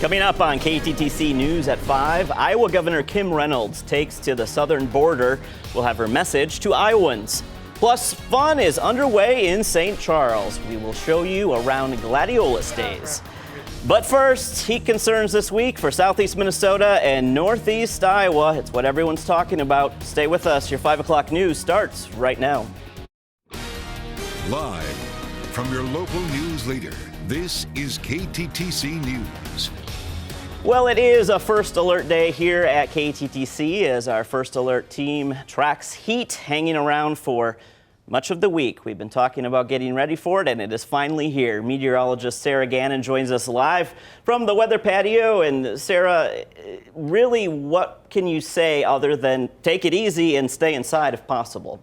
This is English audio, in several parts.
Coming up on KTTC News at 5, Iowa Governor Kim Reynolds takes to the southern border. We'll have her message to Iowans. Plus, fun is underway in St. Charles. We will show you around Gladiolus Days. But first, heat concerns this week for southeast Minnesota and northeast Iowa. It's what everyone's talking about. Stay with us. Your 5 o'clock news starts right now. Live from your local news leader, this is KTTC News. Well, it is a First Alert Day here at KTTC as our First Alert team tracks heat hanging around for much of the week. We've been talking about getting ready for it, and it is finally here. Meteorologist Sarah Gannon joins us live from the weather patio. And Sarah, really, what can you say other than take it easy and stay inside if possible?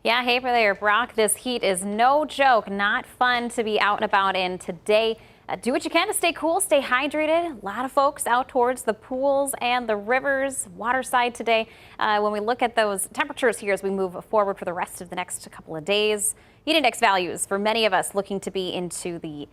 Yeah, hey there, Brock. This heat is no joke. Not fun to be out and about in today. Do what you can to stay cool, stay hydrated. A lot of folks out towards the pools and the rivers, waterside today. When we look at those temperatures here as we move forward for the rest of the next couple of days, heat index values for many of us looking to be into the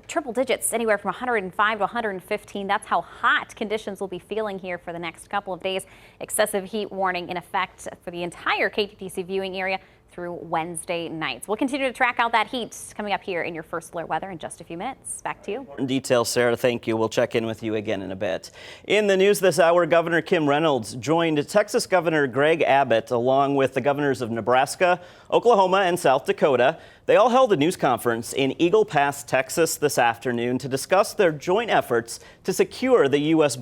triple digits, anywhere from 105 to 115. That's how hot conditions will be feeling here for the next couple of days. Excessive heat warning in effect for the entire KTTC viewing area through Wednesday nights. We'll continue to track out that heat coming up here in your First Alert weather in just a few minutes. Back to you. In detail, Sarah, thank you. We'll check in with you again in a bit. In the news this hour, Governor Kim Reynolds joined Texas Governor Greg Abbott along with the governors of Nebraska, Oklahoma, and South Dakota. They all held a news conference in Eagle Pass, Texas this afternoon to discuss their joint efforts to secure the U.S.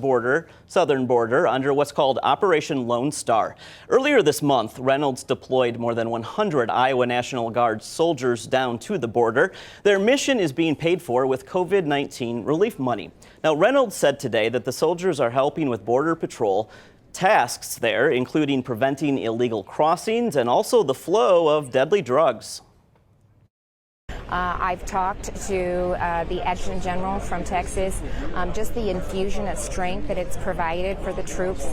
southern border under what's called Operation Lone Star. Earlier this month, Reynolds deployed more than 100 Iowa National Guard soldiers down to the border. Their mission is being paid for with COVID-19 relief money. Now, Reynolds said today that the soldiers are helping with border patrol tasks there, including preventing illegal crossings and also the flow of deadly drugs. I've talked to the Adjutant General from Texas, just the infusion of strength that it's provided for the troops,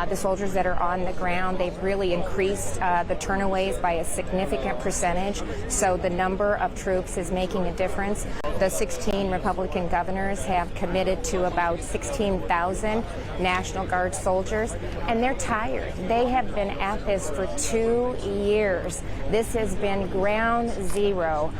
the soldiers that are on the ground. They've really increased the turnaways by a significant percentage, so the number of troops is making a difference. The 16 Republican governors have committed to about 16,000 National Guard soldiers, and they're tired. They have been at this for 2 years. This has been ground zero.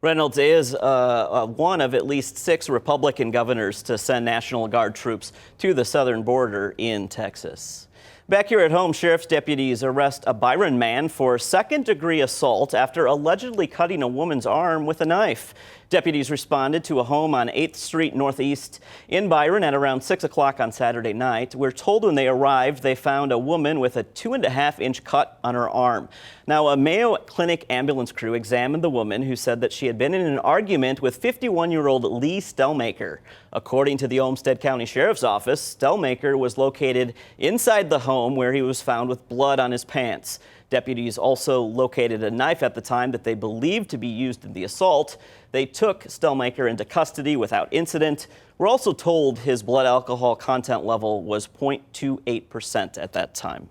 Reynolds is one of at least 6 Republican governors to send National Guard troops to the southern border in Texas. Back here at home, sheriff's deputies arrest a Byron man for second-degree assault after allegedly cutting a woman's arm with a knife. Deputies responded to a home on 8th Street Northeast in Byron at around 6 o'clock on Saturday night. We're told when they arrived, they found a woman with a 2.5-inch cut on her arm. Now, a Mayo Clinic ambulance crew examined the woman, who said that she had been in an argument with 51-year-old Lee Stellmaker. According to the Olmsted County Sheriff's Office, Stellmaker was located inside the home where he was found with blood on his pants. Deputies also located a knife at the time that they believed to be used in the assault. They took Stellmaker into custody without incident. We're also told his blood alcohol content level was 0.28% at that time.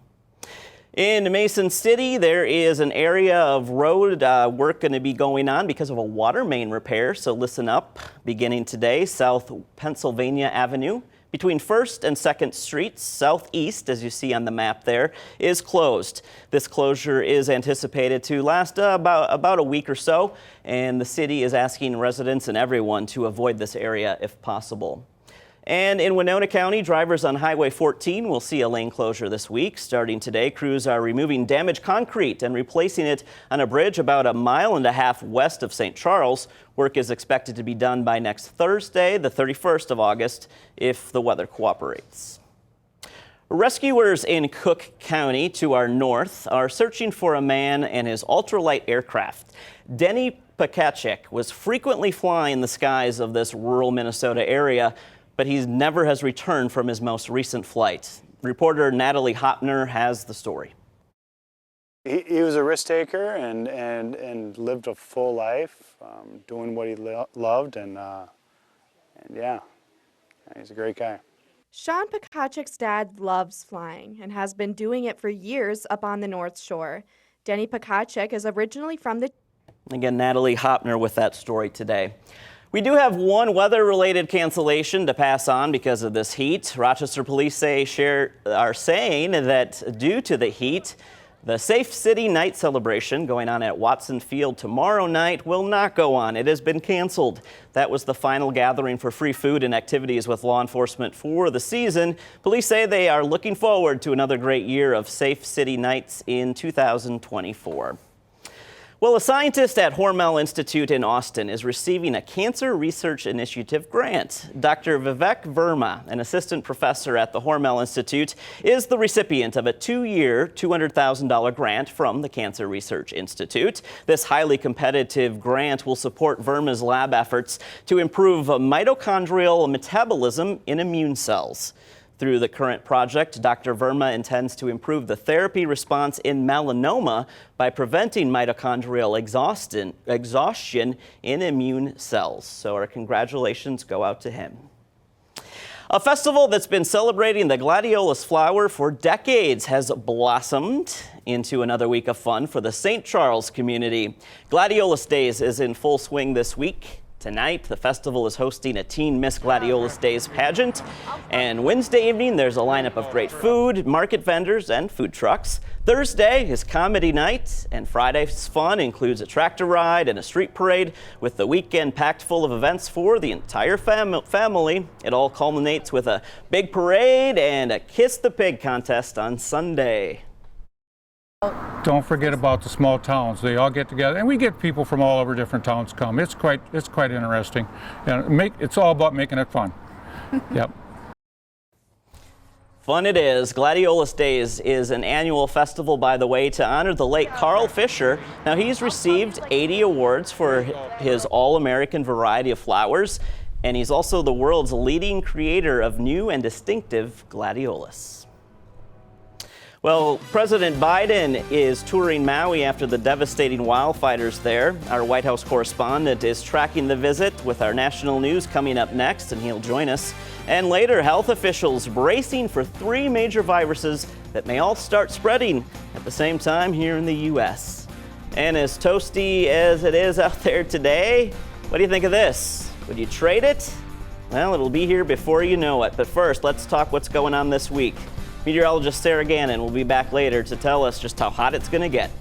In Mason City, there is an area of road work going to be going on because of a water main repair. So listen up. Beginning today, South Pennsylvania Avenue between 1st and 2nd Streets, southeast, as you see on the map there, is closed. This closure is anticipated to last about a week or so, and the city is asking residents and everyone to avoid this area if possible. And in Winona County, drivers on Highway 14 will see a lane closure this week. Starting today, crews are removing damaged concrete and replacing it on a bridge about 1.5 miles west of St. Charles. Work is expected to be done by next Thursday, the 31st of August, if the weather cooperates. Rescuers in Cook County to our north are searching for a man and his ultralight aircraft. Denny Pakachik was frequently flying the skies of this rural Minnesota area, but he never has returned from his most recent flight. Reporter Natalie Hopner has the story. He was a risk taker and lived a full life, doing what he loved, and yeah, he's a great guy. Sean Pakachik's dad loves flying and has been doing it for years up on the North Shore. Denny Pakachik is originally from the... Again, Natalie Hopner with that story today. We do have one weather-related cancellation to pass on because of this heat. Rochester police are saying that due to the heat, the Safe City Night celebration going on at Watson Field tomorrow night will not go on. It has been canceled. That was the final gathering for free food and activities with law enforcement for the season. Police say they are looking forward to another great year of Safe City Nights in 2024. Well, a scientist at Hormel Institute in Austin is receiving a Cancer Research Initiative grant. Dr. Vivek Verma, an assistant professor at the Hormel Institute, is the recipient of a 2-year, $200,000 grant from the Cancer Research Institute. This highly competitive grant will support Verma's lab efforts to improve mitochondrial metabolism in immune cells. Through the current project, Dr. Verma intends to improve the therapy response in melanoma by preventing mitochondrial exhaustion in immune cells. So our congratulations go out to him. A festival that's been celebrating the gladiolus flower for decades has blossomed into another week of fun for the St. Charles community. Gladiolus Days is in full swing this week. Tonight, the festival is hosting a Teen Miss Gladiolus Days pageant. And Wednesday evening, there's a lineup of great food, market vendors, and food trucks. Thursday is comedy night, and Friday's fun includes a tractor ride and a street parade, with the weekend packed full of events for the entire family. It all culminates with a big parade and a Kiss the Pig contest on Sunday. Don't forget about the small towns. They all get together, and we get people from all over different towns come. It's quite interesting, and it's all about making it fun. Yep. Fun it is. Gladiolus Days is an annual festival, by the way, to honor the late Carl Fisher. Now, he's received 80 awards for his all-American variety of flowers, and he's also the world's leading creator of new and distinctive gladiolus. Well, President Biden is touring Maui after the devastating wildfires there. Our White House correspondent is tracking the visit with our national news coming up next, and he'll join us. And later, health officials bracing for 3 major viruses that may all start spreading at the same time here in the U.S. And as toasty as it is out there today, what do you think of this? Would you trade it? Well, it'll be here before you know it. But first, let's talk what's going on this week. Meteorologist Sarah Gannon will be back later to tell us just how hot it's going to get.